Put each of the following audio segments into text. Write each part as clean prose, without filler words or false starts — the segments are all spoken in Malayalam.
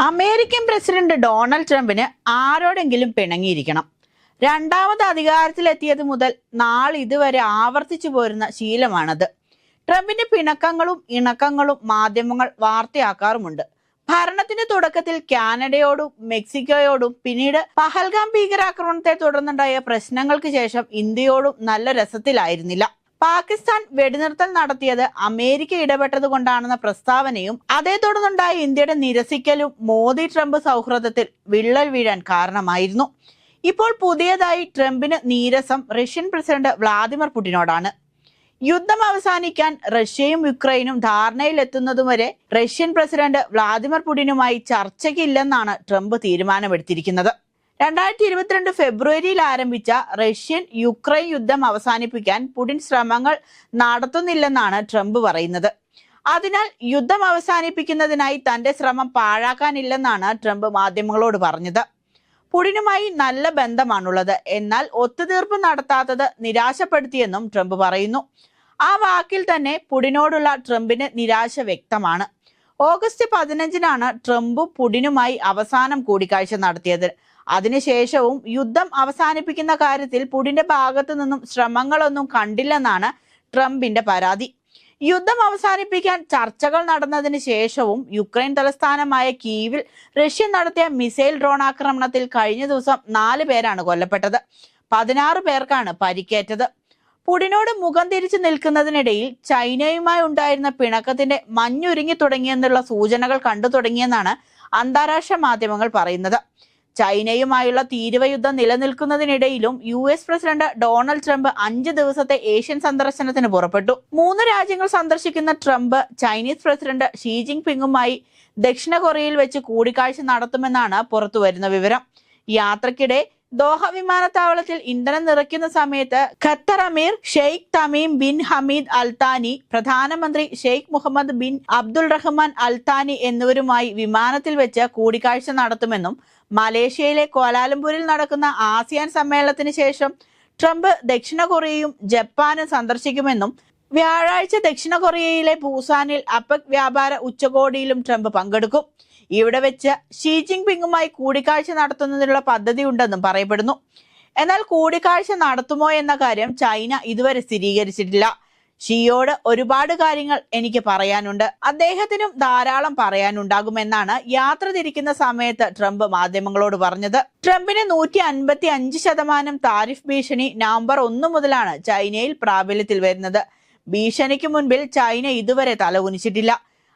അമേരിക്കൻ പ്രസിഡന്റ് ഡൊണാൾഡ് ട്രംപിന് ആരോടെങ്കിലും പിണങ്ങിയിരിക്കണം. രണ്ടാമത് അധികാരത്തിലെത്തിയത് മുതൽ നാളിതുവരെ ആവർത്തിച്ചു പോരുന്ന ശീലമാണത്. ട്രംപിന്റെ പിണക്കങ്ങളും ഇണക്കങ്ങളും മാധ്യമങ്ങൾ വാർത്തയാക്കാറുമുണ്ട്. ഭരണത്തിന്റെ തുടക്കത്തിൽ കാനഡയോടും മെക്സിക്കോയോടും പിന്നീട് പഹൽഗാം ഭീകരാക്രമണത്തെ തുടർന്നുണ്ടായ പ്രശ്നങ്ങൾക്ക് ശേഷം ഇന്ത്യയോടും നല്ല രസത്തിലായിരുന്നില്ല. പാകിസ്ഥാൻ വെടിനിർത്തൽ നടത്തിയത് അമേരിക്ക ഇടപെട്ടത് കൊണ്ടാണെന്ന പ്രസ്താവനയും അതേ തുടർന്നുണ്ടായ ഇന്ത്യയുടെ നിരസിക്കലും മോദി ട്രംപ് സൗഹൃദത്തിൽ വിള്ളൽ വീഴാൻ കാരണമായിരുന്നു. ഇപ്പോൾ പുതിയതായി ട്രംപിന് നീരസം റഷ്യൻ പ്രസിഡന്റ് വ്ളാദിമിർ പുടിനോടാണ്. യുദ്ധം അവസാനിക്കാൻ റഷ്യയും യുക്രൈനും ധാരണയിലെത്തുന്നതുവരെ റഷ്യൻ പ്രസിഡന്റ് വ്ളാദിമിർ പുടിനുമായി ചർച്ചയ്ക്കില്ലെന്നാണ് ട്രംപ് തീരുമാനമെടുത്തിരിക്കുന്നത്. 2022 ഫെബ്രുവരിയിൽ ആരംഭിച്ച റഷ്യൻ യുക്രൈൻ യുദ്ധം അവസാനിപ്പിക്കാൻ പുടിൻ ശ്രമങ്ങൾ നടത്തുന്നില്ലെന്നാണ് ട്രംപ് പറയുന്നത്. അതിനാൽ യുദ്ധം അവസാനിപ്പിക്കുന്നതിനായി തന്റെ ശ്രമം പാഴാക്കാനില്ലെന്നാണ് ട്രംപ് മാധ്യമങ്ങളോട് പറഞ്ഞത്. പുടിനുമായി നല്ല ബന്ധമാണുള്ളത്, എന്നാൽ ഒത്തുതീർപ്പ് നടത്താത്തത് നിരാശപ്പെടുത്തിയെന്നും ട്രംപ് പറയുന്നു. ആ വാക്കിൽ തന്നെ പുടിനോടുള്ള ട്രംപിന് നിരാശ വ്യക്തമാണ്. ഓഗസ്റ്റ് 15-നാണ് ട്രംപും പുടിനുമായി അവസാനം കൂടിക്കാഴ്ച നടത്തിയത്. അതിനുശേഷവും യുദ്ധം അവസാനിപ്പിക്കുന്ന കാര്യത്തിൽ പുടിന്റെ ഭാഗത്തു നിന്നും ശ്രമങ്ങളൊന്നും കണ്ടില്ലെന്നാണ് ട്രംപിന്റെ പരാതി. യുദ്ധം അവസാനിപ്പിക്കാൻ ചർച്ചകൾ നടന്നതിന് ശേഷവും യുക്രൈൻ തലസ്ഥാനമായ കീവിൽ റഷ്യ നടത്തിയ മിസൈൽ ഡ്രോൺ ആക്രമണത്തിൽ കഴിഞ്ഞ ദിവസം 4 പേരാണ് കൊല്ലപ്പെട്ടത്. 16 പേർക്കാണ് പരിക്കേറ്റത്. പുടിനോട് മുഖം തിരിച്ചു നിൽക്കുന്നതിനിടയിൽ ചൈനയുമായി ഉണ്ടായിരുന്ന പിണക്കത്തിന്റെ മഞ്ഞുരുങ്ങി തുടങ്ങിയെന്നുള്ള സൂചനകൾ കണ്ടു തുടങ്ങിയെന്നാണ് അന്താരാഷ്ട്ര മാധ്യമങ്ങൾ പറയുന്നത്. ചൈനയുമായുള്ള തീരുവ യുദ്ധം നിലനിൽക്കുന്നതിനിടയിലും US പ്രസിഡന്റ് ഡൊണാൾഡ് ട്രംപ് 5 ദിവസത്തെ ഏഷ്യൻ സന്ദർശനത്തിന് പുറപ്പെട്ടു. 3 രാജ്യങ്ങൾ സന്ദർശിക്കുന്ന ട്രംപ് ചൈനീസ് പ്രസിഡന്റ് ഷീ ജിൻ പിങ്ങുമായി ദക്ഷിണ കൊറിയയിൽ വെച്ച് കൂടിക്കാഴ്ച നടത്തുമെന്നാണ് പുറത്തുവരുന്ന വിവരം. യാത്രക്കിടെ ദോഹ വിമാനത്താവളത്തിൽ ഇന്ധനം നിറയ്ക്കുന്ന സമയത്ത് ഖത്തർ അമീർ Sheikh Tamim bin Hamid Al Thani, പ്രധാനമന്ത്രി Sheikh Mohammed bin Abdul Rahman Al Thani എന്നിവരുമായി വിമാനത്തിൽ വെച്ച് കൂടിക്കാഴ്ച നടത്തുമെന്നും മലേഷ്യയിലെ ക്വാലാലംപൂരിൽ നടക്കുന്ന ആസിയാൻ സമ്മേളനത്തിന് ശേഷം ട്രംപ് ദക്ഷിണ കൊറിയയും ജപ്പാനും സന്ദർശിക്കുമെന്നും വ്യാഴാഴ്ച ദക്ഷിണ കൊറിയയിലെ പൂസാനിൽ അപെക് വ്യാപാര ഉച്ചകോടിയിലും ട്രംപ് പങ്കെടുക്കും. ഇവിടെ വെച്ച് ഷീ ജിൻ പിങ്ങുമായി കൂടിക്കാഴ്ച നടത്തുന്നതിനുള്ള പദ്ധതി ഉണ്ടെന്നും പറയപ്പെടുന്നു. എന്നാൽ കൂടിക്കാഴ്ച നടത്തുമോ എന്ന കാര്യം ചൈന ഇതുവരെ സ്ഥിരീകരിച്ചിട്ടില്ല. ഷിയോട് ഒരുപാട് കാര്യങ്ങൾ എനിക്ക് പറയാനുണ്ട്, അദ്ദേഹത്തിനും ധാരാളം പറയാനുണ്ടാകുമെന്നാണ് യാത്ര തിരിക്കുന്ന സമയത്ത് ട്രംപ് മാധ്യമങ്ങളോട് പറഞ്ഞത്. ട്രംപിന് 155% താരിഫ് ഭീഷണി നവംബർ 1 മുതലാണ് ചൈനയിൽ പ്രാബല്യത്തിൽ വരുന്നത്. ഭീഷണിക്ക് മുൻപിൽ ചൈന ഇതുവരെ തലകുനിച്ചിട്ടില്ല.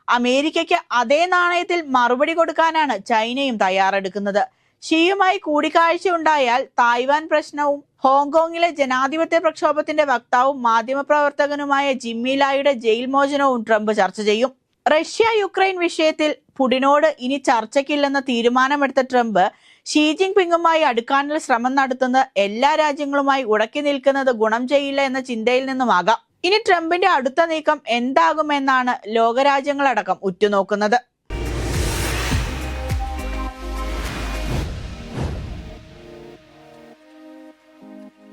അമേരിക്കയ്ക്ക് അതേ നാണയത്തിൽ മറുപടി കൊടുക്കാനാണ് ചൈനയും തയ്യാറെടുക്കുന്നത്. ഷിയുമായി കൂടിക്കാഴ്ച ഉണ്ടായാൽ തായ്വാൻ പ്രശ്നവും ഹോങ്കോങ്ങിലെ ജനാധിപത്യ പ്രക്ഷോഭത്തിന്റെ വക്താവും മാധ്യമപ്രവർത്തകനുമായ ജിമ്മി ലായുടെ ജയിൽ മോചനവും ട്രംപ് ചർച്ച ചെയ്യും. റഷ്യ യുക്രൈൻ വിഷയത്തിൽ പുടിനോട് ഇനി ചർച്ചയ്ക്കില്ലെന്ന തീരുമാനമെടുത്ത ട്രംപ് ഷീ ജിൻ പിങ്ങുമായി അടുക്കാനുള്ള ശ്രമം നടത്തുന്നത് എല്ലാ രാജ്യങ്ങളുമായി ഉടക്കി നിൽക്കുന്നത് ഗുണം ചെയ്യില്ല എന്ന ചിന്തയിൽ നിന്നുമാകാം. ഇനി ട്രംപിന്റെ അടുത്ത നീക്കം എന്താകുമെന്നാണ് ലോകരാജ്യങ്ങളടക്കം ഉറ്റുനോക്കുന്നത്.